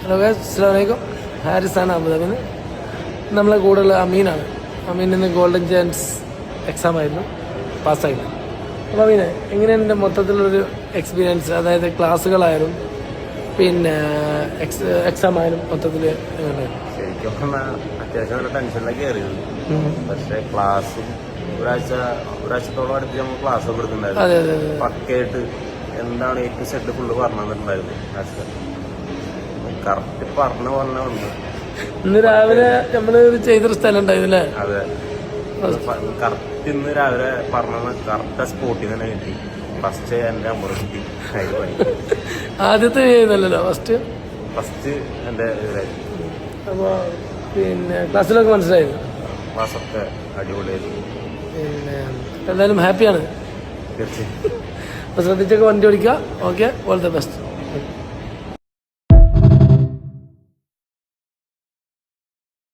Hello guys, അസ്സലാമു അലൈക്കും. ഹാരിസാണ് അബുദാബിയിൽ നിന്ന്. നമ്മളെ കൂടെയുള്ള അമീനാണ്. അമീൻ ഇന്ന് ഗോൾഡൻ ചാൻസ് എക്സാം ആയിരുന്നു, പാസ്സായിരുന്നു. അപ്പോൾ അമീനെ, എങ്ങനെയാണ് എൻ്റെ മൊത്തത്തിലുള്ളൊരു എക്സ്പീരിയൻസ്? അതായത് ക്ലാസ്സുകളായാലും പിന്നെ എക്സാം ആയാലും മൊത്തത്തിൽ എങ്ങനെയായിരുന്നു? ശരിക്കും പറഞ്ഞാൽ അത്യാവശ്യം നല്ല ടെൻഷനിലേക്ക് കയറിയത്. പക്ഷേ ക്ലാസ്സും ഒരാഴ്ചത്തോളം അടുത്ത് നമ്മൾ ക്ലാസ് ഒക്കെ എടുക്കുന്നുണ്ടായിരുന്നു. പക്കയായിട്ട് എന്താണ് ഏറ്റവും സെറ്റ് ഫുള്ള് പറഞ്ഞു തന്നിട്ടുണ്ടായിരുന്നു. കറക്റ്റ് പറഞ്ഞ വന്നു. ഇന്ന് രാവിലെ നമ്മൾ ചെയ്തൊരു സ്ഥലം ഉണ്ടായിരുന്നില്ലേ? അതെ, കറക്റ്റ് ഇന്ന് രാവിലെ പറഞ്ഞ കറക്റ്റ് സ്പോട്ടിൽ തന്നെ കിട്ടി. ഫസ്റ്റ് എൻ്റെ നമ്പർ കിട്ടി. ആദ്യത്തെ ചെയ്യുന്നല്ലോ ഫസ്റ്റ് എൻ്റെ അപ്പോൾ പിന്നെ ക്ലാസ്സിലൊക്കെ മനസ്സിലായിരുന്നു. ക്ലാസ്സൊക്കെ അടിപൊളിയായിരുന്നു. പിന്നെ എന്തായാലും ഹാപ്പിയാണ്. തീർച്ചയായും. അപ്പോൾ ശ്രദ്ധിച്ചൊക്കെ വണ്ടി ഓടിക്കുക. Okay, all the best.